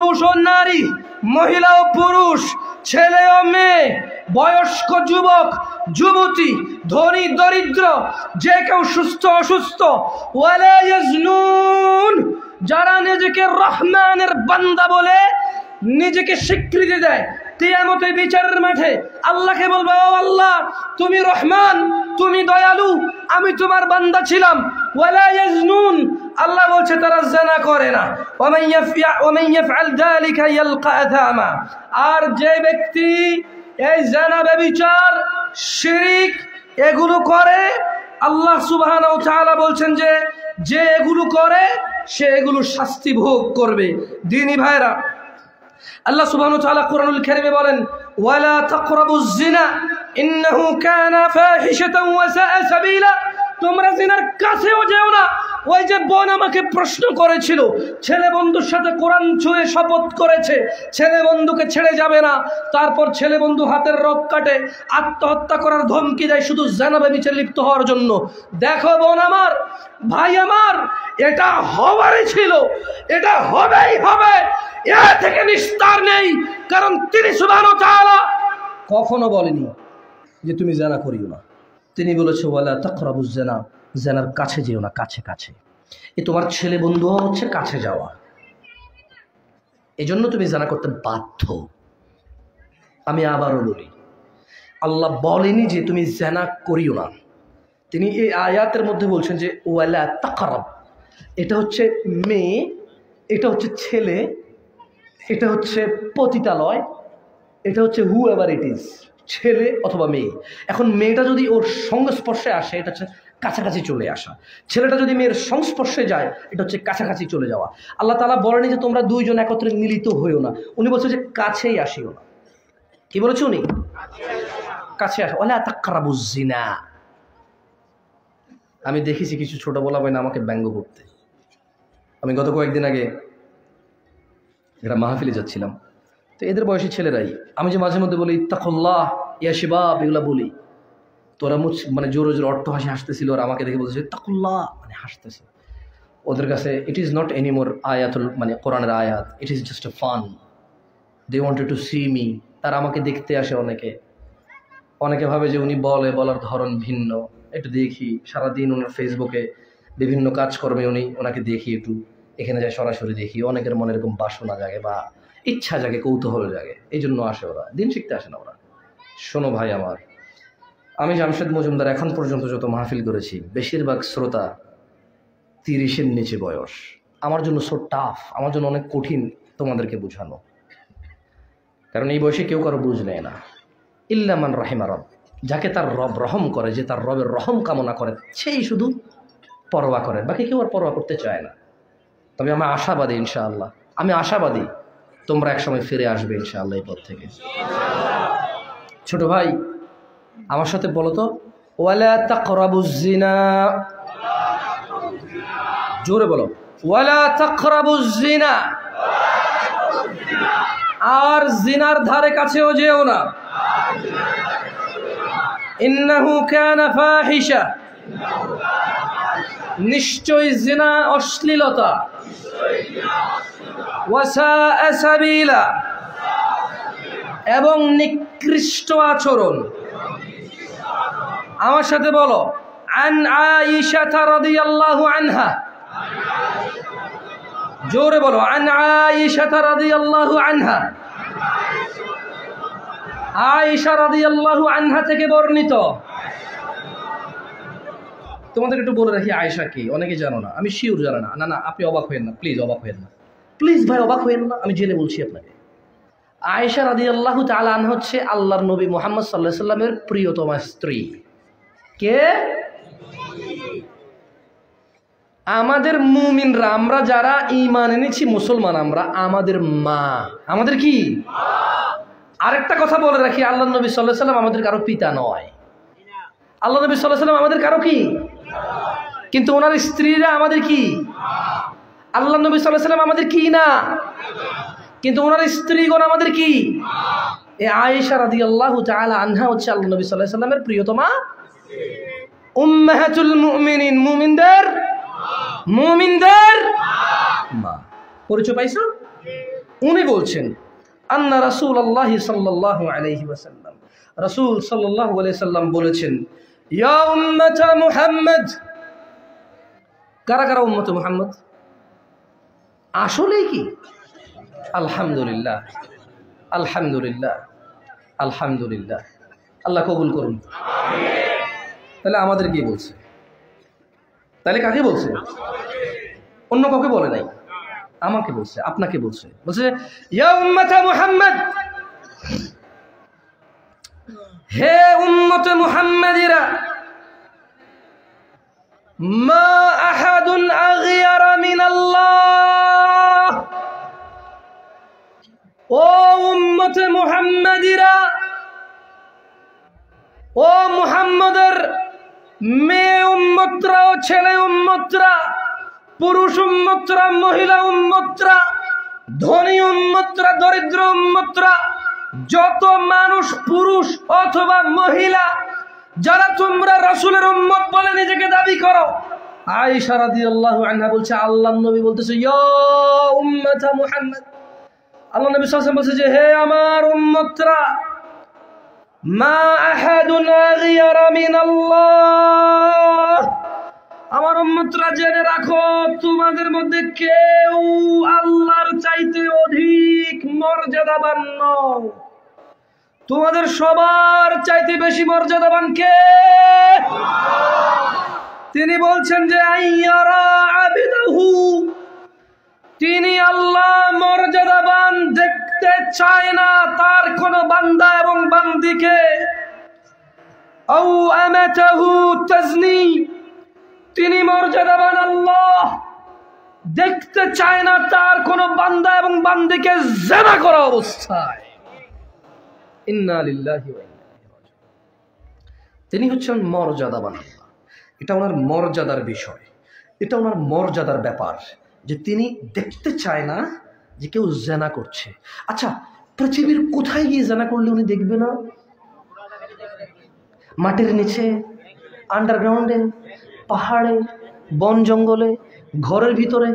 পুরুষ ও নারী, মহিলা ও পুরুষ, ছেলে ও মেয়ে, বয়স্ক যুবক যুবতী, ধনী দরিদ্র, যে কেউ সুস্থ অসুস্থ, ওয়ালা ইয়াজনুন, যারা নিজেকে রহমানের বান্দা বলে নিজেকে স্বীকৃতি দেয়, কিয়ামতের বিচারের মাঠে আল্লাহকে বলবে, ও আল্লাহ তুমি রহমান, তুমি দয়ালু, আমি তোমার বান্দা ছিলাম। ওয়ালা ইয়াজনুন, আল্লাহ বলছে তারা জিনা করে না। ওয়ামান ইয়াফআল যালিকা ইয়ালকা আথামা, আর যে ব্যক্তি এই জিনা, ব্যভিচার, শিরক এগুলো করে, আল্লাহ সুবহানাহু ওয়া তাআলা বলছেন যে যে এগুলো করে সে এগুলো শাস্তি ভোগ করবে। দ্বীনি ভাইরা, আল্লাহ সুবহানাহু ওয়া তাআলা কুরআনুল কারীমে বলেন, ওয়ালা তাকরাবুজ জিনা ইন্নাহু কানা ফাহিশাতান ওয়া সাআ সাবিলা, তোমরা জিনার কাছেও যেও না। ওই যে বোন আমাকে প্রশ্ন করেছিল, ছেলে বন্ধুর সাথে কোরআন ছুঁয়ে শপথ করেছে, ছেলে বন্ধুকে ছেড়ে যাবে না, তারপর ছেলে বন্ধু হাতের রগ কাটে, আত্মহত্যা করার ধমকি দেয় শুধু জিনা ব্যভিচারে লিপ্ত হওয়ার জন্য। দেখো বোন আমার, ভাই আমার, এটা হবারই ছিল, এটা হবেই হবে, এ থেকে নিস্তার নেই। কারণ তিনি সুবহানাহু ওয়া তাআলা কখনো বলেনি যে তুমি জিনা করিও না, তিনি বলেছে ওয়ালা তাকরাবুজ জিনা, জিনার কাছে যেও না, কাছে কাছে। এ তোমার ছেলে বন্ধু হচ্ছে কাছে যাওয়া, এজন্য তুমি জিনা করতে বাধ্য। আমি আবারও বলি, আল্লাহ বলেনি যে তুমি জিনা করিও না, তিনি এই আয়াতের মধ্যে বলছেন যে ওয়ালা তাকরাব, এটা হচ্ছে মেয়ে, এটা হচ্ছে ছেলে, এটা হচ্ছে পতিতালয়, এটা হচ্ছে হু এভার ইট ইজ, ছেলে অথবা মেয়ে। এখন মেয়েটা যদি ওর সংস্পর্শে আসে, এটা হচ্ছে কাছাকাছি চলে আসা। ছেলেটা যদি মেয়ের সংস্পর্শে যায়, এটা হচ্ছে কাছাকাছি চলে যাওয়া। আল্লাহ তাআলা বলেনি যে তোমরা দুইজন একত্রে মিলিত হইও না, উনি বলছেন যে কাছেই আসিও না। কি বলেছে উনি? কাছে আসো। ওয়ালা তাকরাবুজ জিনা। আমি দেখেছি কিছু ছোট বলা হয় না আমাকে ব্যঙ্গ করতে। আমি গত কয়েকদিন আগে একটা মাহফিলে যাচ্ছিলাম, তো এদের বয়সী ছেলেরাই, আমি যে মাঝে মধ্যে বলি ইত্তাকুল্লাহ ইয়া শিবাব, এগুলা বলি, তোরা মানে জোরে জোরে অট্ট হাসি হাসতেছিল, আর আমাকে দেখে বলছে ইত্তাকুল্লাহ, মানে হাসতেছে। ওদের কাছে ইট ইজ নট এনিমোর আয়াতুল, মানে কোরআনের আয়াত, it is just a fun. They wanted to see me. তারা আমাকে দেখতে আসে, অনেকে ভাবে যে উনি বলার ধরন ভিন্ন। একটু দেখি, সারাদিন ওনার ফেসবুকে বিভিন্ন কাজকর্মে ওনাকে দেখি, একটু এখানে যাই সরাসরি দেখি, অনেকের মনে এরকম বাসনা জাগে বা ইচ্ছা জাগে, কৌতূহল জাগে, এই জন্য আসে ওরা, দিন শিখতে আসে না ওরা। শোনো ভাই আমার, আমি জামশেদ মজুমদার এখন পর্যন্ত যত মাহফিল করেছি, বেশিরভাগ শ্রোতা 30-এর নিচে বয়স। আমার জন্য সো টাফ, আমার জন্য অনেক কঠিন তোমাদেরকে বোঝানো, কারণ এই বয়সে কেউ কারো বুঝ নেয় না। ইল্লা মান রাহিমা রব, যাকে তার রব রহম করে, যে তার রবের রহম কামনা করে, সেই শুধু পরোয়া করে, বাকি কেউ আর পরোয়া করতে চায় না। তবে আমি আশাবাদী, ইনশাআল্লাহ আমি আশাবাদী তোমরা একসময় ফিরে আসবে ইনশাআল্লাহ এই পথ থেকে। ছোট ভাই আমার সাথে বলো তো, ওয়ালা তাকরাবুজ জিনা, জোরে বলো, ওয়ালা তাকরাবুজ জিনা, আর জিনার ধারে কাছেও যেও না। ইন্নাহু কানা ফাহিশা, নিশ্চয়ই জিনা অশ্লীলতা, ওয়া সাআ সাবিলা, এবং নিকৃষ্ট আচরণ। আমার সাথে বলো, আন আয়েশা রাদিয়াল্লাহু আনহা, জোরে বলো, আন আয়েশা রাদিয়াল্লাহু আনহা, আয়েশা রাদিয়াল্লাহু আনহা থেকে বর্ণিত। তোমাদের একটু বলে রাখি, আয়েশা কি অনেকে জানো না, আমি শিওর জানো না। না আপনি অবাক হবেন না, প্লিজ অবাক হবেন না, প্লিজ ভাই অবাক হবেন না, আমি জেনে বলছি আপনাকে। আয়েশা রাদিয়াল্লাহু তাআলা আনহা হচ্ছে আল্লাহর নবী মুহাম্মদ সাল্লাল্লাহু আলাইহি সাল্লামের প্রিয়তমা স্ত্রী। কে? আমাদের মুমিনরা, আমরা যারা ঈমান এনেছি, মুসলমান আমরা, আমাদের মা, আমাদের কি? আরেকটা কথা বলে রাখি, আল্লাহর নবী সাল্লাল্লাহু আলাইহি সাল্লাম আমাদের কারো পিতা নয়। আল্লাহ নবী সাল্লাল্লাহু আলাইহি সাল্লাম আমাদের কারো কি? কিন্তু ওনার স্ত্রীরা আমাদের কি? আল্লাহ নবী সাল্লাল্লাহু আলাইহি সাল্লাম আমাদের কি না, কিন্তু ওনার স্ত্রীগণ আমাদের কি? এই আয়েশা রাদিয়াল্লাহু তাআলা আনহা হচ্ছে আল্লাহ নবী সাল্লাল্লাহু আলাইহি সাল্লামের প্রিয়তমা উম্মাহাতুল মুমিনিন, মুমিনদের মা। পরিচয় পাইছো? উনি বলছেন আন্না রাসূলুল্লাহ সাল্লাল্লাহু আলাইহি ওয়াসাল্লাম, রাসূল সাল্লাল্লাহু আলাইহি সাল্লাম বলেছেন, ইয়া উম্মাতা মুহাম্মদ। কারা কারা উম্মতে মুহাম্মদ? আসলেই কি? আলহামদুলিল্লাহ, আলহামদুলিল্লাহ, আলহামদুলিল্লাহ। আল্লাহ কবুল করুন। তাহলে আমাদের কি বলছে? তাহলে কাকে বলছে? অন্য কাউকে বলে নাই, আমাকে বলছে, আপনাকে বলছে। বলছে ইয়া উম্মাতা মুহাম্মদ, হে উম্মতে মুহাম্মাদিরা, মা আহাদুন আগিয়ারা মিনাল্লাহ। ও উম্মতে মুহাম্মাদিরা, ও মুহাম্মদের মেয়ে উম্মতরা ও ছেলে উম্মতরা, পুরুষ উম্মতরা, মহিলা উম্মতরা, ধনী উম্মতরা, দরিদ্র উম্মতরা, যত মানুষ পুরুষ অথবা মহিলা যারা তোমরা রাসূলের উম্মত বলে নিজেকে দাবি করো, আয়েশা রাদিয়াল্লাহু আনহা বলছে আল্লাহর নবী বলতেছে ইয়া উম্মাতা মুহাম্মদ, আল্লাহ নবী সাল্লাল্লাহু আলাইহি ওয়াসাল্লাম বলছে যে হে আমার উম্মতরা, মা আহাদুন আগিয়ারা মিনাল্লাহ, আমার উম্মতরা জেনে রাখো তোমাদের মধ্যে কেউ আল্লাহর চাইতে অধিক মর্যাদাবান নও। তোমাদের সবার চাইতে বেশি মর্যাদাবান কে? তিনি বলছেন যে আইয়ারা আবিদাহু, তিনি আল্লাহ মর্যাদাবান দেখতে চায় না তার কোন বান্দা এবং বান্দিকে। আও আমাতাহু তাজনি, তিনি মর্যাদাবান আল্লাহ দেখতে চায় না তার কোন বান্দা এবং বান্দিকে জিনা করা অবস্থায়। ইন্না লিল্লাহি ওয়া ইন্না ইলাইহি রাজিউন। তিনি হচ্ছেন মর্যাদাবান আল্লাহ। এটা ওনার মর্যাদার বিষয়, এটা ওনার মর্যাদার ব্যাপার যে তিনি দেখতে চায় না যে কেউ জিনা করছে। আচ্ছা, পৃথিবীর কোথায় গিয়ে জিনা করলে উনি দেখবে না? মাটির নিচে, আন্ডারগ্রাউন্ডে, পাহাড়ে, বন জঙ্গলে, ঘরের ভিতরে,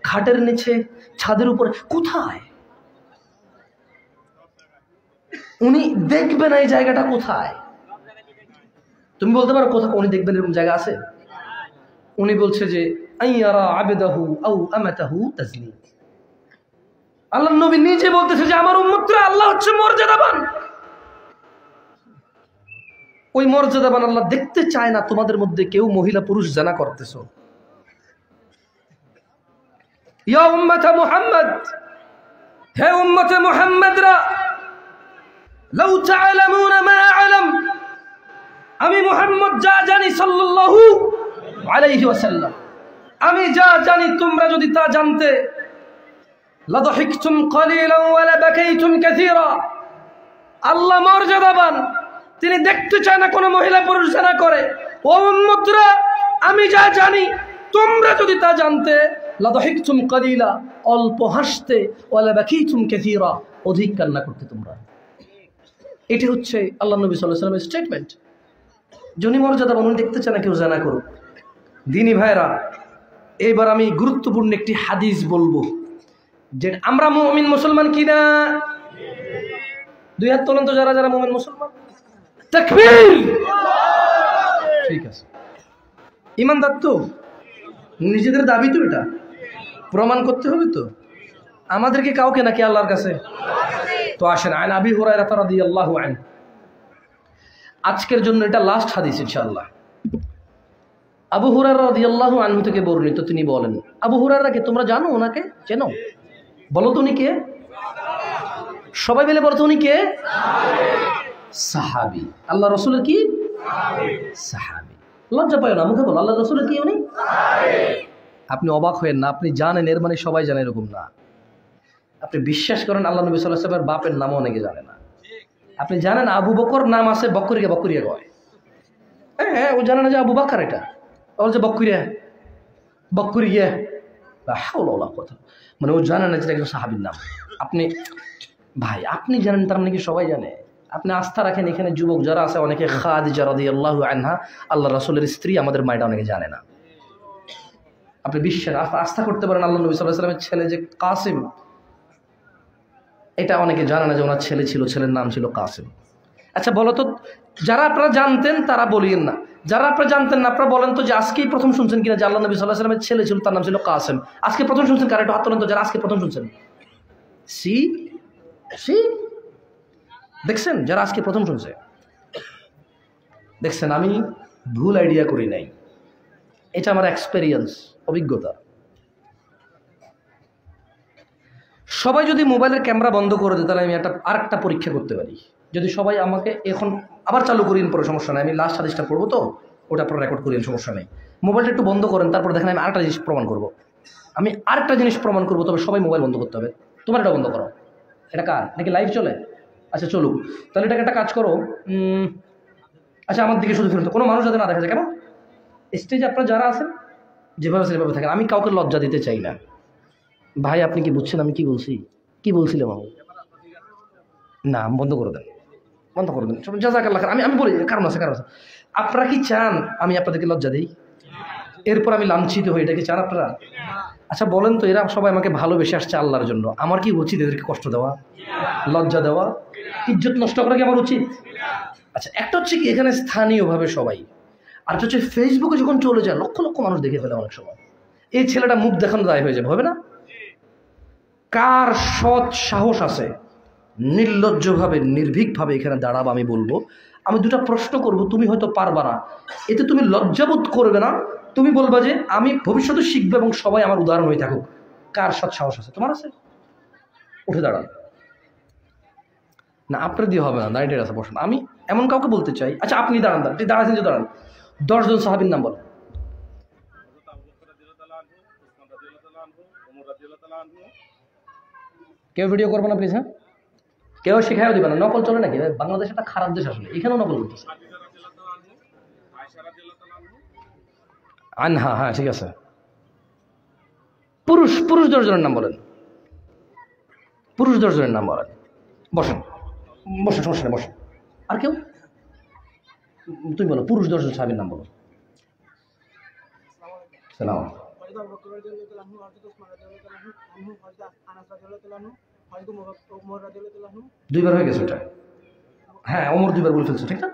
খাটের নিচে, ছাদের উপরে, কোথায় উনি দেখবেন? এই জায়গাটা কোথায়? তুমি বলতে পারো কোথাও উনি দেখবেন এরকম জায়গা আছে? উনি বলছে যে আইয়ারা আবিদাহু আও আমাতাহু তাজনি। আল্লাহর নবী নিজে বলতেছে যে আমার উম্মতরা আল্লাহ হচ্ছে মর্যাদাবান। ওই মর্যাদাবান আল্লাহ দেখতে চায় না তোমাদের মধ্যে কেউ মহিলা পুরুষ জিনা করতেছো। ইয়া উম্মাতা মুহাম্মদ, হে উম্মতে মুহাম্মদরা, লাউ তা'লামুনা মা আ'লাম, আমি মুহাম্মদ যা জানি সাল্লাল্লাহু আলাইহি ওয়াসাল্লাম, আমি যা জানি তোমরা যদি তা জানতে, লাদহিকতুম কলিলান ওয়া লাবাকাইতুম কাসীরা। আল্লাহ মর্যাদাবান, তিনি দেখতে চায় না কোনো মহিলা পুরুষ জিনা করে। ও উম্মতরা, আমি যা জানি তোমরা যদি তা জানতে, লাদহিকতুম কলিলা, অল্প হাসতে, ওয়া লাবাকাইতুম কাসীরা, অধিক কান্না করতে তোমরা। এটি হচ্ছে আল্লাহ নবী সাল্লাল্লাহু আলাইহি ওয়াসাল্লামের স্টেটমেন্ট। যিনি মর্যাদাবান, উনি দেখতে চায় না কেউ জিনা করুক। দিনী ভাইরা, এইবার আমি গুরুত্বপূর্ণ একটি হাদিস বলবো যে আমরা মুমিন মুসলমান কিনা? দুই হাত তোলেন তো যারা যারা মুমিন মুসলমান। তাকবীর। ঠিক আছে, ইমানদার তো, নিজেদের দাবি তো, এটা প্রমাণ করতে হবে তো আমাদেরকে, কাউকে নাকি আল্লাহর কাছে? তো আসেন, আন আবি হুরায়রা রাদিয়াল্লাহু আনহু, আজকের জন্য এটা লাস্ট হাদিস ইনশাআল্লাহ। আবু হুরায়রা রাদিয়াল্লাহু আনহু থেকে বর্ণিত, তিনি বলেন, আবু হুরায়রা কে তোমরা জানো? ওনাকে চেনো? বলো তো উনি কে? সবাই মিলে বলো তো উনি কে? সাহাবী। আল্লাহ রাসূলের কি? সাহাবী। লজ্জা পায় না, মুখে বলো আল্লাহ রাসূলের কি উনি? আপনি অবাক হয়েন না, আপনি জানেন এর মানে সবাই জানে এরকম না। আপনি বিশ্বাস করেন আল্লাহ নবী সাল্লাল্লাহু আলাইহি ওয়াসাল্লামের বাপের নামও অনেকে জানে না। আপনি জানেন আবু বকর নাম আছে, বকরিয়া বকরিয়া কয়। হ্যাঁ, ও জানে না যে আবু বকর, এটা ওর যে বকরিয়া বকরিয়া, লা হাওলা ওয়ালা কুওয়াতা, মানে ও জানে না যে একজন সাহাবীর নাম। আপনি ভাই, আপনি জানেন তার মানে কি সবাই জানে? আপনি আস্থা রাখেন এখানে যুবক যারা আছে, অনেকে খাদিজা রাদিয়াল্লাহু আনহা আল্লাহ রাসূলের স্ত্রী, আমাদের মায়েরা অনেকে জানে না। আপনি বিশ্বাস আস্থা করতে পারেন আল্লাহ নবী সাল্লাল্লাহু আলাইহি ওয়াসাল্লামের ছেলে যে কাসিম, এটা অনেকে জানে না যে ওনার ছেলে ছিল, ছেলের নাম ছিল কাসেম। আচ্ছা বলো তো, যারা আপনারা জানতেন তারা বলিয়েন না, যারা আপনারা জানতেন না আপনারা বলেন তো যে আজকেই প্রথম শুনছেন কিনা যে আল্লাহ নবী সাল্লাল্লাহু আলাইহি ওয়াসাল্লামের ছেলে ছিল, তার নাম ছিল কাসেম। আজকে প্রথম শুনছেন কারা? একটু হাত তোলেন তো যারা আজকে প্রথম শুনছেন। সি সি দেখছেন, যারা আজকে প্রথম শুনছে দেখছেন, আমি ভুল আইডিয়া করি নাই, এটা আমার এক্সপেরিয়েন্স, অভিজ্ঞতা। সবাই যদি মোবাইলের ক্যামেরা বন্ধ করে দেয় তাহলে আমি আরেকটা পরীক্ষা করতে পারি। যদি সবাই আমাকে এখন আবার চালু করিন পরে, সমস্যা নেই, আমি লাস্ট হাদিসটা পড়বো তো, ওটা আপনারা রেকর্ড করিন, সমস্যা নেই। মোবাইলটা একটু বন্ধ করেন, তারপর দেখেন আমি আরেকটা জিনিস প্রমাণ করবো, আমি আরেকটা জিনিস প্রমাণ করবো। তবে সবাই মোবাইল বন্ধ করতে হবে। তোমার এটা বন্ধ করো। এটা কার? নাকি লাইভ চলে? আচ্ছা চলুক, তাহলে এটাকে একটা কাজ করো। আচ্ছা আমার দিকে শুধু ফিরুন তো, কোনো মানুষ যাতে না দেখা যায়। কেন? স্টেজে আপনারা যারা আছেন যেভাবে সেভাবে থাকেন, আমি কাউকে লজ্জা দিতে চাই না। ভাই আপনি কি বুঝছেন আমি কি বলছি? কি বলছিলাম আমি? না বন্ধ করে দেন, বন্ধ করে দেন। জাযাকাল্লাহ খাইর। আমি বলি কারণ আছে, কারণ আছে। আপনারা কি চান আমি আপনাদেরকে লজ্জা দিই, এরপর আমি লাঞ্ছিত হই? এটা কি চান আপনারা? আচ্ছা বলেন তো, এরা সবাই আমাকে ভালোবেসে আসছে আল্লাহর জন্য, আমার কি উচিত এদেরকে কষ্ট দেওয়া, লজ্জা দেওয়া, ইজ্জত নষ্ট করা কি আমার উচিত? আচ্ছা একটা হচ্ছে কি এখানে স্থানীয়ভাবে সবাই, আর হচ্ছে ফেসবুকে যখন চলে যায় লক্ষ লক্ষ মানুষ দেখে ফেলে অনেক সময়, এই ছেলেটা মুখ দেখানো দায় হয়ে যাবে, হবে না? কার সৎ সাহস আছে নির্লজ্জভাবে নির্ভীকভাবে এখানে দাঁড়াবো? আমি বলবো, আমি দুটা প্রশ্ন করব, তুমি হয়তো পারবা না, এতে তুমি লজ্জাবোধ করবে না, তুমি বলবা যে আমি ভবিষ্যতে শিখবো এবং সবাই আমার উদাহরণ হয়ে থাকুক। কার সৎ সাহস আছে? তোমার আছে? উঠে দাঁড়ান। না আপনার দিয়ে হবে না, দাঁড়িয়ে আছে, বসেন। আমি এমন কাউকে বলতে চাই। আচ্ছা আপনি দাঁড়ান, আপনি দাঁড়াচ্ছেন যে দাঁড়ান। 10 জন সাহাবীর নাম বলেন। কেউ ভিডিও করবো না প্লিজ, হ্যাঁ? কেউ শেখায়ও দিবে না, নকল চলে নাকি? বাংলাদেশ একটা খারাপ দেশ আসলে, এখানেও নকল করতেছে। আনহা, হ্যাঁ ঠিক আছে। পুরুষ 10 জনের নাম বলেন, পুরুষ 10 জনের নাম বলেন। বসেন বসেন, সমস্যা নেই, বসেন। আর কেউ? তুমি বলো, পুরুষ 10 জন সাহাবীর নাম বলো। সালাম। দুইবার হয়ে গেছে ওটা, হ্যাঁ ওমর দুইবার বলে ফেলছো, ঠিক না?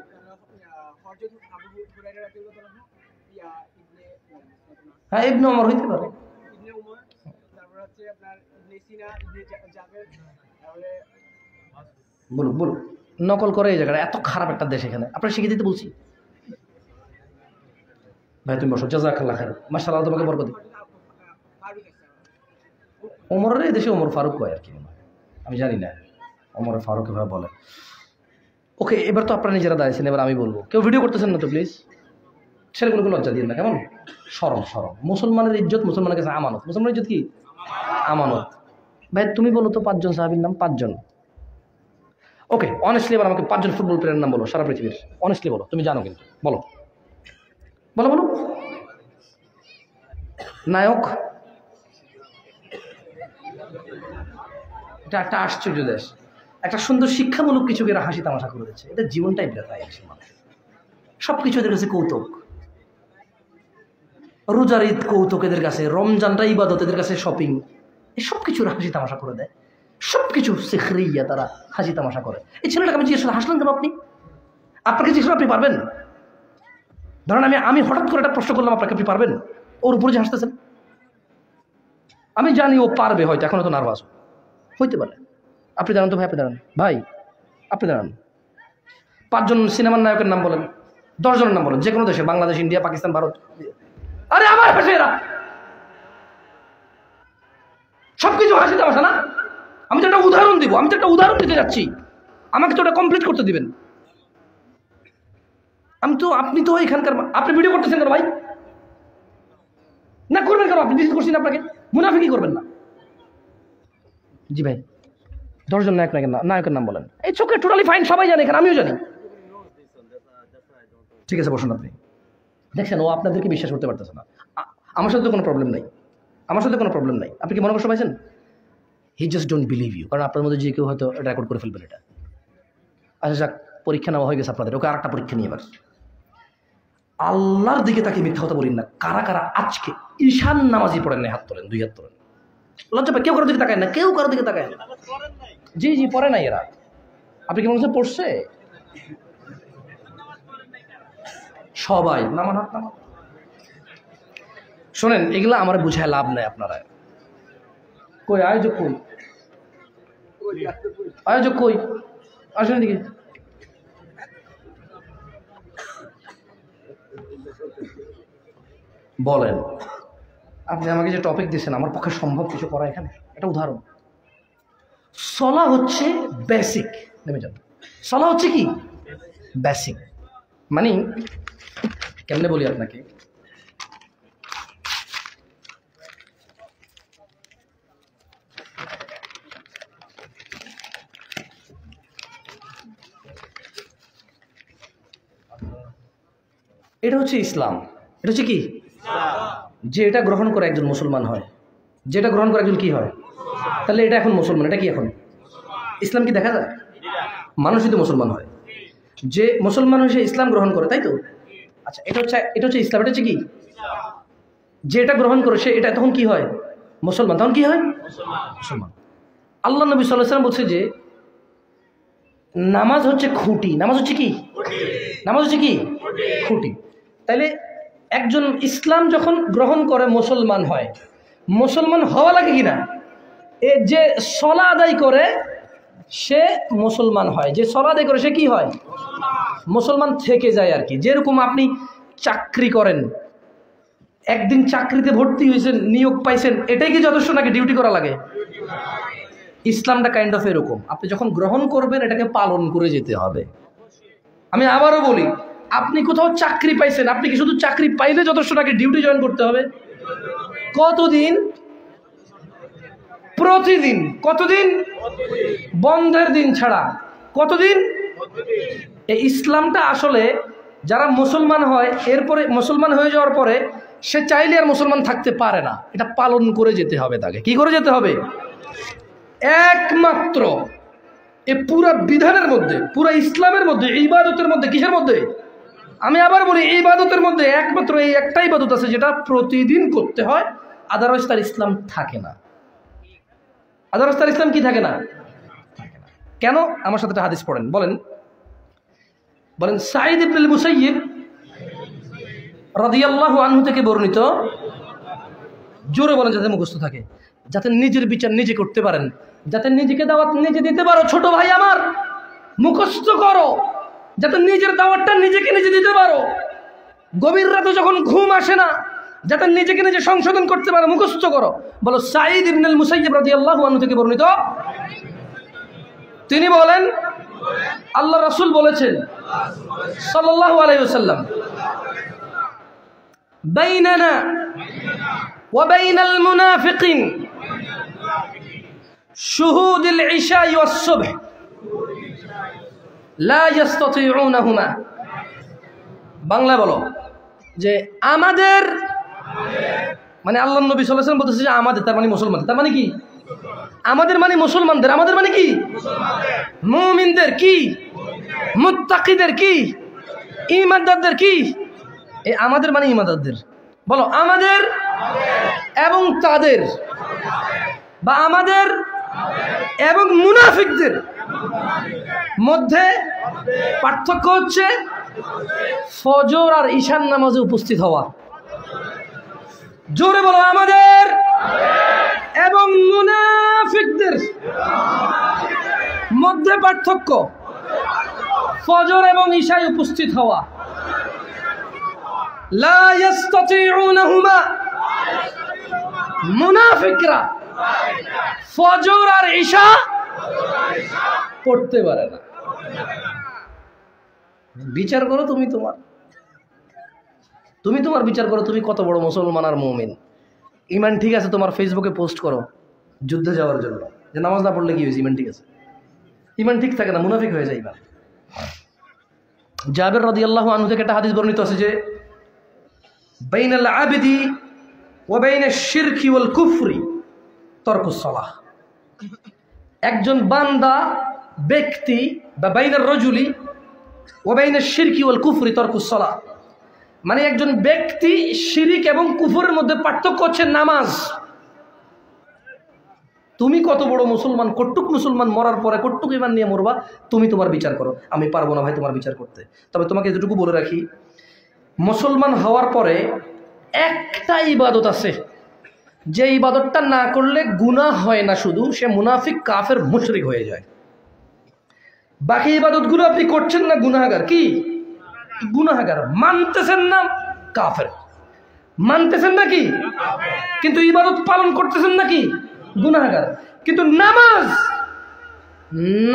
হ্যাঁ ইবনে ওমর হইতে পারে। বলুক বলুক, নকল করে এই জায়গাটা, এত খারাপ একটা দেশ এখানে, আপনারা শিখে দিতে বলছি। ভাই তুমি বসো, জাযাকাল্লাহ খাইর, মাশাআল্লাহ তোমাকে বরকত দিক। ওমরের এই দেশে ওমর ফারুক হয় আর কি, আমি জানি না ওমর ফারুক এভাবে বলে। ওকে এবার তো আপনারা নিজেরা দাঁড়িয়েছেন, এবার আমি বলবো। কেউ ভিডিও করতেছেন না তো প্লিজ, ছেলেগুলোকে লজ্জা দিন না কেমন? শরম শরম। মুসলমানের ইজ্জত মুসলমানের কাছে আমানত। মুসলমানের ইজ্জত কি? আমানত। ভাই তুমি বলো তো 5 জন সাহাবীর নাম, 5 জন। ওকে অনেস্টলি এবার আমাকে 5 জন ফুটবল প্লেয়ারের নাম বলো সারা পৃথিবীর, অনেস্টলি বলো, তুমি জানো কিন্তু, বলো বলো বলো। নায়ক, এটা একটা আশ্চর্য দেশ, একটা সুন্দর শিক্ষামূলক কিছু এরা হাসি তামাশা করে দিচ্ছে, এটা জীবনটাই ব্যথায় আসে মানুষ। সবকিছু এদের কাছে কৌতুক, রোজার ঈদ কৌতুক এদের কাছে, রমজানটা ইবাদত এদের কাছে শপিং, এই সব কিছু হাসি তামাশা করে দেয়, সবকিছু সিখরিয়া তারা হাসি তামাশা করে। এই ছেলেটাকে আমি জিজ্ঞেস হাসলেন কেন আপনি? আপনাকে জিজ্ঞেস আপনি পারবেন? ধরেন আমি হঠাৎ করে একটা প্রশ্ন করলাম আপনাকে, আপনি পারবেন? ওর উপরে যে হাসতেছেন, আমি জানি ও পারবে, হয়তো এখন তো নার্ভাস হইতে পারে। আপনি দাঁড়ান তো ভাই, আপনি দাঁড়ান ভাই, আপনি দাঁড়ান। 5 জন সিনেমার নায়কের নাম বলেন, 10 জনের নাম বলেন, যে কোনো দেশে, বাংলাদেশ, ইন্ডিয়া, পাকিস্তান, ভারত। আরে আমার হাসে এরা, সবকিছু হাসি তামাশা না? আমি তো একটা উদাহরণ দিব, আমি তো একটা উদাহরণ দিতে যাচ্ছি, আমাকে তো ওটা কমপ্লিট করতে দিবেন। আপনি তো এখানকার, আপনি ভিডিও করতেছেন কেন ভাই? না করবেন কেন? আপনি জিজ্ঞেস করছেন আপনাকে, মুনাফিকি করবেন না। জি ভাই 10 জন নায়কের নাম বলেন। এই চোখে টোটালি ফাইন, সবাই জানে এখানে, আমিও জানি। ঠিক আছে বসুন আপনি। দেখছেন ও আপনাদেরকে বিশ্বাস করতে পারতেছে না। আমার সাথে তো কোনো প্রবলেম নাই, আমার সাথে কোনো প্রবলেম নাই। আপনি কি মনে কষ্ট পাইছেন? He just don't believe you, কারণ আপনার মধ্যে যে কেউ হয়তো রেকর্ড করে ফেলবেন এটা। আচ্ছা যাক, পরীক্ষা নেওয়া হয়ে গেছে আপনাদের, ওকে আরেকটা পরীক্ষা নিয়ে এবার। আল্লাহর দিকে তাকে মিথ্যা কথা বলেন না। কারা কারা আজকে ঈশান নামাজি পড়েন না? হাত তোলেন, 2 হাত তোলেন। লজ্জা পায়, কেউ কারোর দিকে তাকায় না, কেউ কারোর দিকে তাকায় না। জি জি পড়ে নাই এরা। আপনি কি মনে হচ্ছে পড়ছে? সবাই নামান হাত নামান। শোনেন, এগুলা আমার বুঝায় লাভ নাই। আপনারা কই আয়োজক, কই আয়োজক, কই আসেন এদিকে। বলেন আপনি আমাকে যে টপিক দিয়েছেন, আমার পক্ষে সম্ভব কিছু করা? এখানে একটা উদাহরণ, সলা হচ্ছে বেসিক। নেমে যান। সলা হচ্ছে কি বেসিক, মানে কেমনে বলি আপনাকে, এটা হচ্ছে ইসলাম। এটা হচ্ছে কি, যে এটা গ্রহণ করে একজন মুসলমান হয়, যেটা গ্রহণ করে একজন কি হয়, তাহলে এটা এখন মুসলমান। এটা কি এখন ইসলাম? কি দেখা যায়? মানুষই তো মুসলমান হয়, যে মুসলমান হয়ে সে ইসলাম গ্রহণ করে, তাই তো? আচ্ছা, এটা হচ্ছে ইসলাম। এটা হচ্ছে কি, যে এটা গ্রহণ করে সে এটা তখন কি হয়, মুসলমান। তখন কি হয়, মুসলমান। আল্লাহ নবী সাল্লাল্লাহু আলাইহি ওয়াসাল্লাম বলছে যে নামাজ হচ্ছে খুঁটি। নামাজ হচ্ছে কি, নামাজ হচ্ছে কি খুঁটি। তাইলে একজন ইসলাম যখন গ্রহণ করে মুসলমান হয়, মুসলমান হওয়া লাগে কিনা? এ যে সলা আদায় করে সে মুসলমান হয়, যে সলা আদায় করে সে কি হয়, মুসলমান থেকে যায় আর কি। যেরকম আপনি চাকরি করেন, একদিন চাকরিতে ভর্তি হয়েছেন, নিয়োগ পাইছেন, এটাই কি যথেষ্ট নাকি ডিউটি করা লাগে? ইসলামটা কাইন্ড অফ এরকম। আপনি যখন গ্রহণ করবেন এটাকে পালন করে যেতে হবে। আমি আবারও বলি, আপনি কোথাও চাকরি পাইছেন, আপনি কি শুধু চাকরি পাইলে যথেষ্ট নাকি ডিউটি জয়েন করতে হবে? কতদিন? প্রতিদিন। কতদিন? বন্ধের দিন ছাড়া। কতদিন? এই ইসলামটা আসলে যারা মুসলমান হয়, এরপরে মুসলমান হয়ে যাওয়ার পরে সে চাইলে আর মুসলমান থাকতে পারে না। এটা পালন করে যেতে হবে তাকে। কি করে যেতে হবে? একমাত্র এ পুরা বিধানের মধ্যে, পুরা ইসলামের মধ্যে, ইবাদতের মধ্যে, কিসের মধ্যে? আমি আবার বলি, ইবাদতের মধ্যে একমাত্র এই একটা ইবাদত আছে যেটা প্রতিদিন করতে হয়, আদারওয়াইজ তার ইসলাম থাকে না। আদারওয়াইজ তার ইসলাম কি থাকে না? কেন? আমার সাথে একটা হাদিস পড়েন। বলেন সাঈদ ইবনুল মুসাইয়িব রাদিয়াল্লাহু আনহু থেকে বর্ণিত, জোরে বলেন যাতে মুখস্থ থাকে, যাতে নিজের বিচার নিজে করতে পারেন, যাতে নিজেকে দাওয়াত নিজে দিতে পারো। ছোট ভাই আমার, মুখস্থ করো যাতে নিজের দাওয়াতটা নিজেকে নিজে দিতে পারো। গভীর রাতে যখন ঘুম আসে না, যাতে নিজেকে নিজে সংশোধন করতে পারো, মুখস্থ করো। বলো সাঈদ ইবনুল মুসাইয়িব রাদিয়াল্লাহু আনহু থেকে বর্ণিত, তিনি বলেন আল্লাহ রাসূল বলেছেন সাল্লাল্লাহু আলাইহি ওয়াসাল্লাম, বাইনানা ওয়া বাইনাল মুনাফিকিন শুহুদুল ইশা ওয়াস সুবহ লা ইস্তাতিউনাহুমা। বাংলা বলো যে আমাদের, মানে আল্লাহ নবী সাল্লাল্লাহু আলাইহি ওয়াসাল্লাম বলতেছে যে আমাদের, তার মানে মুসলমান। তার মানে কি? আমাদের মানে মুসলমানদের। আমাদের মানে কি? মুমিনদের। কি? মুত্তাকিদের। কি? ঈমানদারদের। কি? এই আমাদের মানে ঈমানদারদের। বলো আমাদের এবং তাদের, বা আমাদের এবং মুনাফিকদের মধ্যে পার্থক্য হচ্ছে ফজর আর ঈশার নামাজে উপস্থিত হওয়া। জোরে বলো, আমাদের এবং মুনাফিকদের মধ্যে পার্থক্য ফজর এবং ঈশায় উপস্থিত হওয়া। লা ইস্তাতিউনাহুমা, মুনাফিকরা ফজর আর ঈশা পড়তে পারে না। বিচার করো তুমি তোমার বিচার করো, তুমি কত বড় মুসলমান আর মুমিন। ইমান ঠিক আছে, তোমার ফেসবুকে পোস্ট করো যুদ্ধে যাওয়ার জন্য, যে নামাজ না পড়লে কি হয়েছে, ইমান ঠিক আছে। ইমান ঠিক থাকে না, মুনাফিক হয়ে যায় ইমান। জাবের রাদিয়াল্লাহু আনহু থেকে একটা হাদিস বর্ণিত আছে যে বাইনাল আবদি ওয়া বাইনাশ শিরকি ওয়াল কুফরি তারকুস সালাহ। একজন বান্দা, ব্যক্তি, বা বাইনার রাজুলি ওয়া বাইনাশ শিরকি ওয়াল কুফরি তারকুস সালাহ, মানে একজন ব্যক্তি শিরিক এবং কুফরের মধ্যে পার্থক্য হচ্ছে নামাজ। তুমি কত বড় মুসলমান, কটুক মুসলমান, মরার পরে কটুক ইমান নিয়ে মরবা, তুমি তোমার বিচার করো, আমি পারবো না ভাই তোমার বিচার করতে। তবে তোমাকে এতটুকু বলে রাখি, মুসলমান হওয়ার পরে একটা ইবাদত আছে, যে ইবাদতটা না করলে গুনাহ হয় না, শুধু সে মুনাফিক, কাফের, মুশরিক হয়ে যায়। বাকি ইবাদতগুলো আপনি করছেন না, গুনাহগার। কি গুনাহগার? মানতেছেন না, কাফের। মানতেছেন নাকি? কিন্তু ইবাদত পালন করতেছেন নাকি? গুনাহগার। কিন্তু নামাজ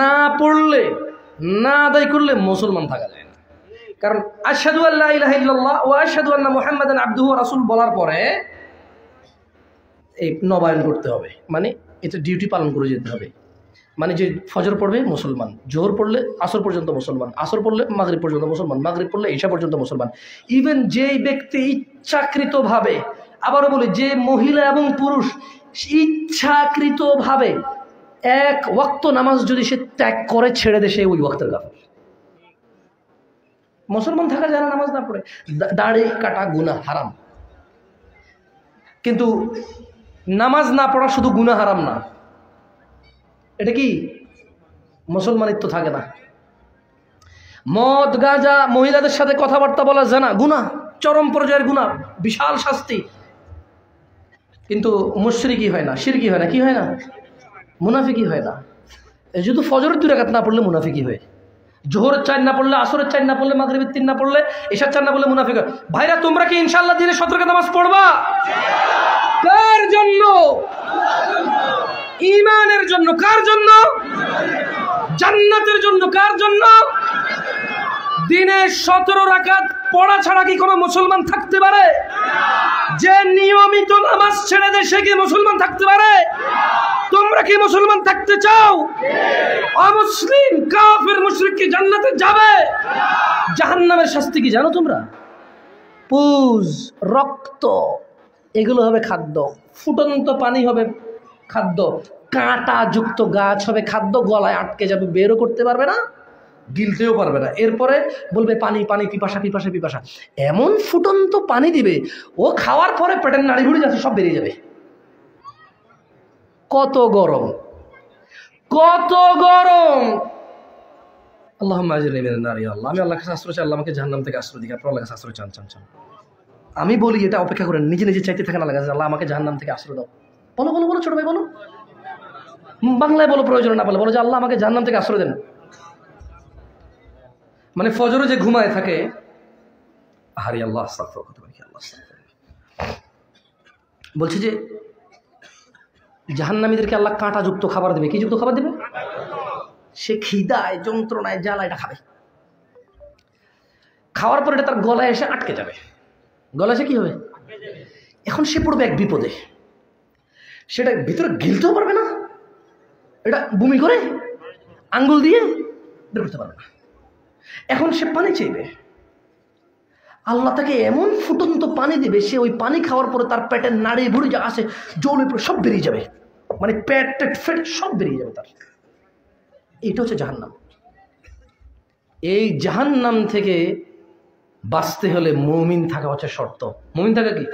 না পড়লে, না আদায় করলে মুসলমান থাকা যায় না। কারণ আশহাদু আল্লা ইলাহা ইল্লাল্লাহ ওয়া আশহাদু আন্না মুহাম্মাদান আবদুহু ওয়া রাসূলুহু বলার পরে এই নবায়ন করতে হবে, মানে এটা ডিউটি পালন করে যেতে হবে। মানে যে ফজর পড়বে মুসলমান, জোহর পড়লে আসর পর্যন্ত মুসলমান, আসর পড়লে মাগরিব পর্যন্ত মুসলমান, মাগরিব পড়লে ঈশা পর্যন্ত মুসলমান। ইভেন যেই ব্যক্তি ইচ্ছাকৃতভাবে, আবারও বলি, যে মহিলা এবং পুরুষ ইচ্ছাকৃতভাবে এক ওয়াক্ত নামাজ যদি সে ত্যাগ করে, ছেড়ে দেয়, সে ওই ওয়াক্তের কাফের। মুসলমান থাকা যায় না নামাজ না পড়ে। দাড়ি কাটা গুনাহ, হারাম। কিন্তু নামাজ না পড়া শুধু গুনাহ হারাম না, এটা কি মুসলমানিত্ব থাকে না। মদ, গাঁজা, মহিলাদের সাথে কথাবার্তা বলা জানা, গুনাহ, চরম পর্যায়ের গুনাহ, বিশাল শাস্তি। কিন্তু মুশরিকি হয় না, শিরকি হয় না, কি হয় না? মুনাফিকি হয় না। যেহেতু ফজরের 2 রাকাত না পড়লে মুনাফিকি হয়, জোহরের 4 না পড়লে, আসরের 4 না পড়লে, মাগরিবের 3 না পড়লে, ঈশার 4 না পড়লে মুনাফিক হয়। ভাইরা, তোমরা কি ইনশাআল্লাহ দিনে 17 রাকাত নামাজ পড়বা? কার জন্য? ঈমানের জন্য। কার জন্য? জান্নাতের জন্য। কার জন্য? দিনে 17 রাকাত পড়া ছাড়া কি কোনো মুসলমান থাকতে পারে? যে নিয়মিত নামাজ ছেড়ে দেয়, সে কি মুসলমান থাকতে পারে? তোমরা কি মুসলমান থাকতে চাও? অমুসলিম, কাফের, মুশরিক কি জান্নাতে যাবে? জাহান্নামের শাস্তি কি জানো তোমরা? পুজ, রক্ত, এগুলো হবে খাদ্য। ফুটন্ত পানি হবে খাদ্য। কাঁটা যুক্ত গাছ হবে খাদ্য। গলায় আটকে যাবে, বেরও করতে পারবে না, গিলতেও পারবে না। এরপরে বলবে পানি পানি, পিপাসা পিপাসা পিপাসা। এমন ফুটন্ত পানি দিবে, ও খাওয়ার পরে পেটের নাড়ি ভুড়ি যাচ্ছে, সব বেরিয়ে যাবে। কত গরম, কত গরম! আল্লাহুম্মা আজরিনি মিনান নার ইয়া আল্লাহ। আমি আল্লাহর কাছে আশ্রয় চাই, আল্লাহ আমাকে জাহান্নাম থেকে আশ্রয় দিক। আপনারা আল্লাহর কাছে আশ্রয় চান। আমি বলি, এটা অপেক্ষা করেন, নিজে নিজে চাইতে থাকেন আল্লাহর কাছে, আল্লাহ আমাকে জাহান্নাম থেকে আশ্রয় দাও। বলো বলো বলো, ছোট ভাই বলো, বাংলায় বলো, প্রয়োজন না বলো, বলো যে আল্লাহ আমাকে জাহান্নাম থেকে আশ্রয় দেন। মানে ফজরে যে ঘুমায় থাকে, আহারি আল্লাহ আস্তাগফিরুল্লাহ, বলছে যে জাহান্নামীদেরকে আল্লাহ কাঁটা যুক্ত খাবার দেবে। কি যুক্ত খাবার দেবে? সে খিদায়, যন্ত্রণায়, জ্বালায় এটা খাবে। খাওয়ার পরে এটা তার গলায় এসে আটকে যাবে। গলায় এসে কি হবে? এখন সে পড়বে এক বিপদে। সেটা ভিতরে গিলতেও পারবে না, এটা বমি করে আঙ্গুল দিয়ে বের করতে পারবে না। এখন সে পানি চাইবে, আল্লাহ তাকে এমন ফুটন্ত পানি দিবে, সে ওই পানি খাওয়ার পরে তার পেটের নাড়ি ভুড়ি যা আছে, জলে পড়ে সব বেরিয়ে যাবে। মানে পেট ফেট সব বেরিয়ে যাবে তার। এটা হচ্ছে জাহান্নাম। এই জাহান্নাম থেকে বাঁচতে হলে মুমিন থাকা হচ্ছে শর্ত। মুমিন থাকা কি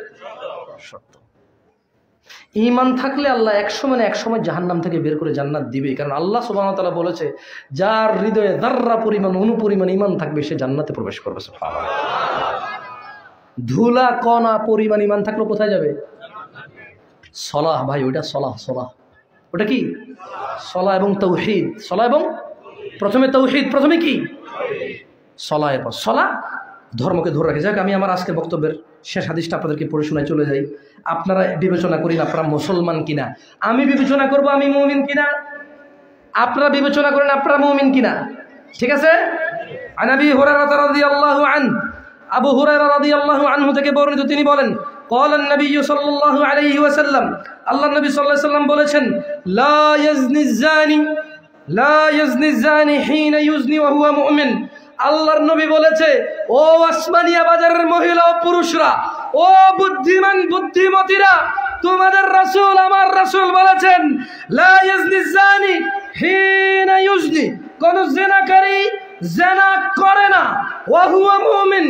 শর্ত? ঈমান থাকলে আল্লাহ এক সময় জাহান্নাম থেকে বের করে জান্নাত দিবে। কারণ আল্লাহ সুবহানাহু ওয়া তাআলা বলেছে, যার হৃদয়ে যাররা পরিমাণ, অনুপরিমাণ ঈমান থাকবে, সে জান্নাতে প্রবেশ করবে। সুবহানাল্লাহ। ধুলা কণা পরিমাণ ঈমান থাকলে কোথায় যাবে? সলাহ ভাই, ওইটা সলাহ। ওটা কি? সলাহ এবং তাওহীদ। সলাহ এবং প্রথমে তাওহীদ, প্রথমে কি? সলাহ। এরপর সলাহ ধর্মকে ধরে রাখে। যাক, আমি আমার আজকে বক্তব্যের শেষ হাদিসটা আপনাদেরকে পড়ে শোনায় চলে যাই। আপনারা বিবেচনা করেন আপনারা মুসলমান কিনা, আমি বিবেচনা করব আমি মুমিন কিনা, আপনারা বিবেচনা করেন আপনারা মুমিন কিনা। ঠিক আছে? আন আবি হুরায়রা রাদিয়াল্লাহু আনহু, আবু হুরায়রা রাদিয়াল্লাহু আনহু থেকে বর্ণিত, তিনি বলেন, قال النبي صلى الله عليه وسلم, আল্লাহ নবী সাল্লাল্লাহু আলাইহি ওয়াসাল্লাম বলেছেন, لا يزني الزاني حين يزني وهو مؤمن। আল্লাহর নবী বলেছে, ও আসমানিয়া বাজারের মহিলা ও পুরুষরা, ও বুদ্ধিমান বুদ্ধিমতীরা, তোমাদের রাসূল, আমার রাসূল বলেছেন, লা ইয়াজনি জানি হিনা ইউজনি, কোন জিনাকারী জিনা করে না, ওয়া হুয়া মুমিন,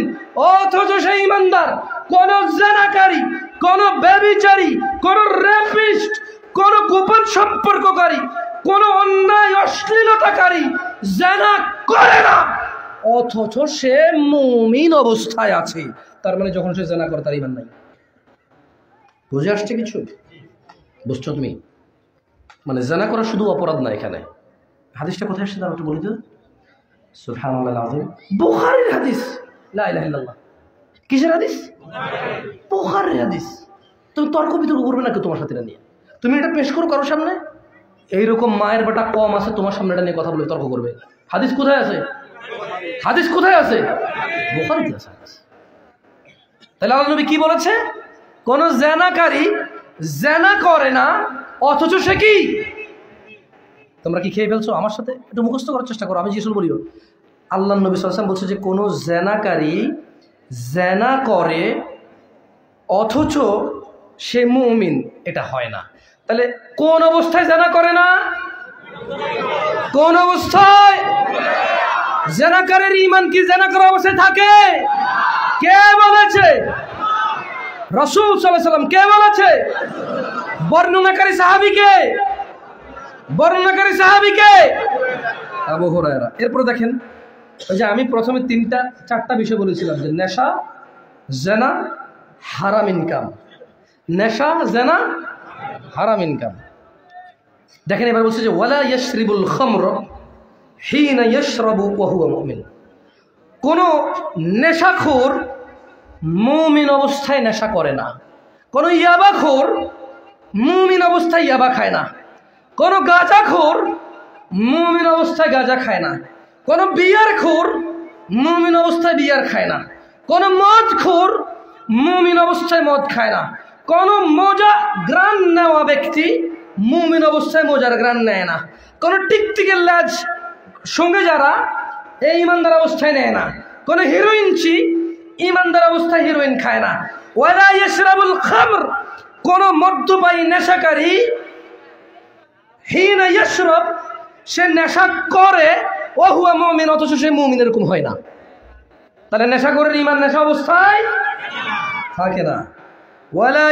অথচ সে ঈমানদার। কোন জিনাকারী, কোন ব্যভিচারী, কোন রেপিস্ট, কোন গোপন সম্পর্ককারী, কোন অন্যায় অশ্লীলতাকারী জিনা করে না, অথচ সে মুমিন অবস্থায় আছে। তার মানে যখন সে জিনা করে তার ঈমান নাই। বুঝে আসছে কিছু? বুঝছো তুমি? মানে জিনা করা শুধু অপরাধ না। এখানে হাদিসটা কোথায় আসছে তার একটু বলি তো। সুবহানাল্লাহ আযীম, বুখারীর হাদিস। লা ইলাহা ইল্লাল্লাহ। কিসের হাদিস? বুখারীর হাদিস। তুমি তর্ক বিতর্ক করবে না কেউ তোমার সাথে এটা নিয়ে। তুমি এটা পেশ করো কারোর সামনে, এইরকম মায়ের বেটা কম আছে তোমার সামনে এটা নিয়ে কথা বলে তর্ক করবে। হাদিস কোথায় আছে? হাদিস কোথায় আছে? বুখারীতে আছে হাদিস। তাহলে আল্লাহ নবী কি বলেছে? কোন জিনাকারী জিনা করে না, অথচ সে কি? তোমরা কি খেয়ে ফেলছো? আমার সাথে একটু মুখস্থ করার চেষ্টা করো, আমি জিজ্ঞেস বলিও। আল্লাহ নবী সাল্লাল্লাহু আলাইহি ওয়াসাল্লাম বলছে যে কোন জিনাকারী জিনা করে অথচ সে মুমিন, এটা হয় না। তাহলে কোন অবস্থায় জিনা করে না? কোন অবস্থায়? জিনাকারীর ঈমান কি জিনা করা অবস্থায় থাকে? কে বলেছে? রাসূল সাল্লাল্লাহু আলাইহি ওয়াসাল্লাম। কে বলেছে? বর্ণনাকারী সাহাবীকে। বর্ণনাকারী সাহাবীকে আবু হুরায়রা। এরপর দেখেন, ওই যে আমি প্রথমে 3-4টা বিষয় বলেছিলাম যে নেশা, জিনা, হারাম ইনকাম। নেশা, জিনা, হারাম ইনকাম। দেখেন এবার বলছে যে ওয়ালা ইয়াশরিবুল খামর হিনা ইয়াশরাবু ওয়া হুয়া মুমিন। কোন নেশাখোর মুমিন অবস্থায় নেশা করে না। কোন ইয়াবাখোর মুমিন অবস্থায় ইয়াবা খায় না। কোন গাঁজাখোর মুমিন অবস্থায় গাঁজা খায় না। কোন বিয়ারখোর মুমিন অবস্থায় বিয়ার খায় না। কোন মদখোর মুমিন অবস্থায় মদ খায় না। কোন মজা গ্রান নেওয়া ব্যক্তি মুমিন অবস্থায় মজার গ্রান নেয় না। কোন টিকটিকের লাজ সঙ্গে যারা এই ইমানদার অবস্থায় নেয় না। কোন হিরোইনচি ইমানদার অবস্থায় হিরোইন খায় না। ওয়ালা ইয়াশরাবুল খামর, কোন মদ্যপায়ী নেশাকারী হিনা ইয়াশরাব, সে নেশা করে ও হুয়া মুমিন, অথচ সে মুমিন, এরকম হয় না। তাহলে নেশাখোরের ঈমান নেশা অবস্থায় থাকে না। ওয়ালা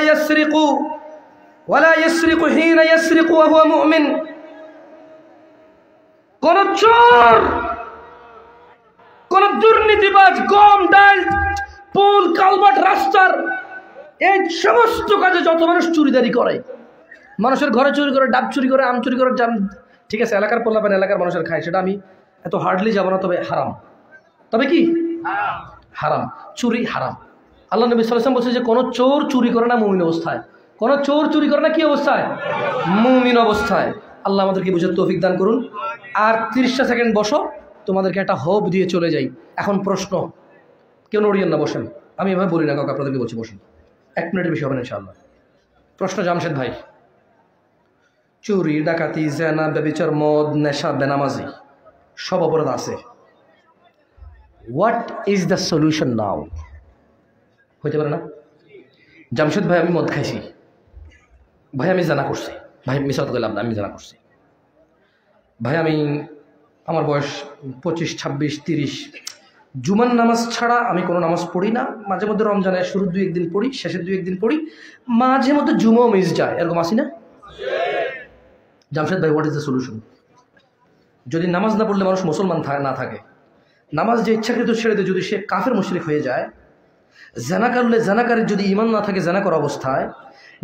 ইয়াসরিকু হিনা ইয়াসরিকু ওয়া হুয়া মুমিন। কোন চোর, কোন দুর্নীতিবাজ গম, ডাল, পুল, কালভার্ট, রাস্তার এই সমস্ত কাজে যত মানুষ চুরিদারি করে, মানুষের ঘরে চুরি করে, ডাব চুরি করে, আম চুরি করে, ঠিক আছে এলাকার পোলাপান এলাকার মানুষের খায়, সেটা আমি এত হার্ডলি যাব না, তবে হারাম। তবে কি হারাম? চুরি হারাম। আল্লাহ নবী সাল্লাল্লাহু আলাইহি ওয়াসাল্লাম বলছে যে কোনো চোর চুরি করে না মুমিন অবস্থায়। কোনো চোর চুরি করে না কি অবস্থায়? মুমিন অবস্থায়। আল্লাহ আমাদেরকে বুঝার তৌফিক দান করুন। আর 30টা সেকেন্ড বসো, তোমাদেরকে একটা হোপ দিয়ে চলে যাই। এখন প্রশ্ন, কেউ নড়িয়েন না, বসেন। আমি এভাবে বলি না কাউকে, আপনাদেরকে বলছি বসেন। 1 মিনিটের বেশি হবে না ইনশাআল্লাহ। প্রশ্ন জামশেদ ভাই, চুরি, ডাকাতি, জিনা, ব্যভিচার, মদ, নেশা, বেনামাজি সব অপরাধ আছে। হোয়াট ইজ দ্য সলিউশন নাও? হইতে পারে না? জামশেদ ভাই আমি মদ খাইছি, ভাই আমি জানা করছি, ভাই মিশা তো গেলাম না, আমি জানা করছি, ভাই আমি আমার বয়স 25, 26, 30, জুমার নামাজ ছাড়া আমি কোনো নামাজ পড়ি না। মাঝে মধ্যে রমজানের শুরুর 2-1 দিন পড়ি, শেষের 2-1 দিন পড়ি, মাঝে মধ্যে জুমাও মিস যায়, এরকম আসি না? জামশেদ ভাই হোয়াট ইজ দ্য সলিউশন? যদি নামাজ না পড়লে মানুষ মুসলমান না থাকে, নামাজ যে ইচ্ছাকৃত ছেড়ে দিয়ে যদি সে কাফের মুশরিক হয়ে যায়, জানা করলে জানাকারীর যদি ঈমান না থাকে জানা করা অবস্থায়,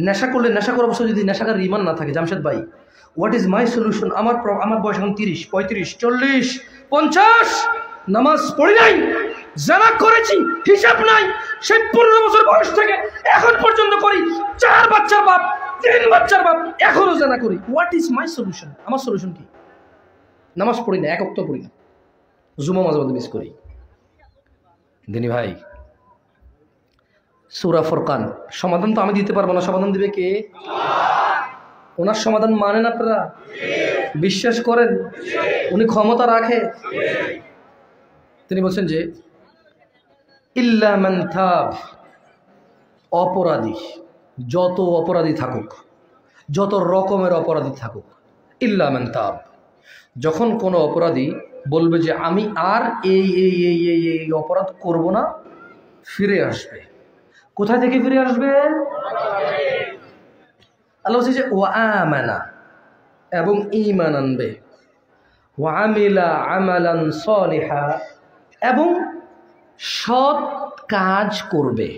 নেশা করলে নেশা করা অবস্থায় যদি নেশাকারীর ঈমান না থাকে, জামশেদ ভাই হোয়াট ইজ মাই সলিউশন? আমার বয়স এখন 30, 35, 40, 50, নামাজ পড়ি নাই, জানা করেছি, হিসাব নাই, সেই 15 বছর বয়স থেকে এখন পর্যন্ত করি, 4 বাচ্চার বাপ, 3 বাচ্চার বাপ, এখনো জানা করি। What is my solution? আমার সলিউশন কি? নামাজ পড়ি না, 1 ওয়াক্ত পড়ি না, জুমা মাঝে মধ্যে মিস করি। দিনী ভাই, সূরা ফুরকান, সমাধান তো আমি দিতে পারবো না, সমাধান দিবে কে? ওনার সমাধান মানেন আপনারা? বিশ্বাস করেন উনি ক্ষমতা রাখে? তিনি বলছেন যে ইল্লা মান তাব, অপরাধী যত অপরাধী থাকুক, যত রকমের অপরাধী থাকুক, ইল্লা মান তাব, যখন কোনো অপরাধী বলবে যে আমি আর এই এই এই এই এই অপরাধ করব না, ফিরে আসবে। কোথা থেকে ফিরে আসবে? আল্লাহ বলছে যে ওয়া আমানা, এবং ঈমান আনবে, ওয়া আমিলা আমালান সালিহা, এবং সৎ কাজ করবে।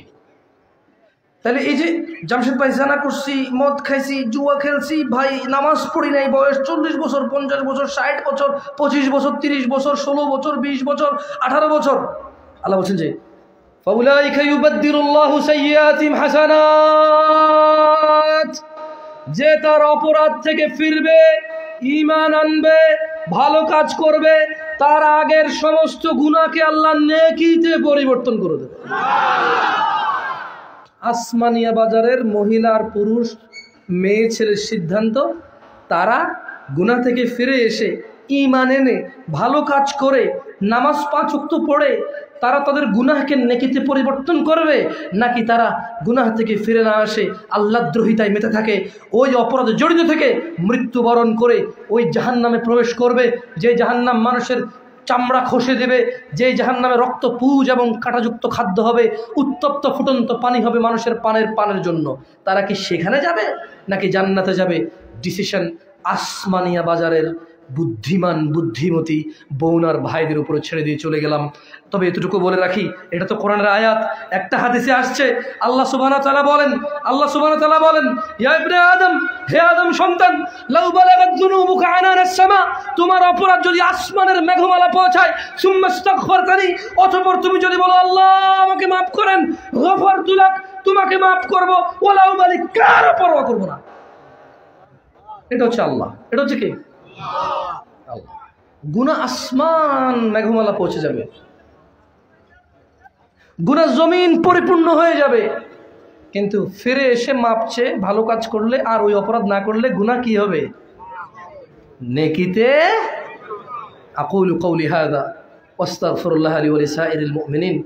তাহলে এই যে জামশেদ ভাই জানা করছি, মদ খাইছি, জুয়া খেলছি, ভাই নামাজ পড়ি নাই, বয়স 40 বছর, 50 বছর, 60 বছর, 25 বছর, 30 বছর, 16 বছর, 20 বছর, 18 বছর, আল্লাহ বলছেন যে ফাউলাইকা ইউবাদদিলুল্লাহু সাইয়্যাতিহিম হাসানাত, যে তার অপরাধ থেকে ফিরবে, ঈমান আনবে, ভালো কাজ করবে, তার আগের সমস্ত গুনাহকে আল্লাহ নেকিতে পরিবর্তন করে দেবে। আসমানিয়া বাজারের মহিলা আর পুরুষ, মেয়ে ছেলের সিদ্ধান্ত, তারা গুনাহ থেকে ফিরে এসে ঈমান এনে ভালো কাজ করে নামাজ 5 ওয়াক্ত পড়ে তারা তাদের গুনাহকে নেকিতে পরিবর্তন করবে, নাকি তারা গুনাহ থেকে ফিরে না আসে আল্লাহদ্রোহিতায় মেতে থাকে, ওই অপরাধে জড়িত থেকে মৃত্যুবরণ করে ওই জাহান্নামে প্রবেশ করবে, যে জাহান্নাম মানুষের চামড়া খসে দেবে, যেই জাহান্নামে রক্ত পুজ এবং কাঁটাযুক্ত খাদ্য হবে, উত্তপ্ত ফুটন্ত পানি হবে মানুষের পানের জন্য। তারা কি সেখানে যাবে নাকি জান্নাতে যাবে? ডিসিশন আসমানিয়া বাজারের বুদ্ধিমান বুদ্ধিমতী বৌনার ভাইদের উপরে ছেড়ে দিয়ে চলে গেলাম। তবে এতটুকু বলে রাখি, এটা তো কোরআনের আয়াত, একটা হাদিসে আসছে আল্লাহ সুবহানাহু ওয়া তাআলা বলেন ইয়া ইবনে আদম, হে আদম সন্তান, লাউ বালাগাত যুনুবুকা আনানাস সামা, তোমার অপরাধ যদি আসমানের মেঘমালা পৌঁছায়, সুম্মা ইস্তাগফারতানি, অতঃপর তুমি যদি বলো আল্লাহ আমাকে মাফ করেন, গফারতু লাক, তোমাকে মাফ করব, ওয়ালা উবালি, কারও পরোয়া করব না। এটা হচ্ছে আল্লাহ, এটা হচ্ছে কি আল্লাহ। গুনাহ আসমান মেঘমালা পৌঁছে যাবে, গুনাহ জমিন পরিপূর্ণ হয়ে যাবে, কিন্তু ফিরে এসে মাপ চেয়ে ভালো কাজ করলে আর ওই অপরাধ না করলে গুনাহ কি হবে? নেকিতে। আকুলু কওলি হাযা ওয়াস্তাগফিরুল্লাহ লি ওয়া লিসাইরিল মুমিনিন।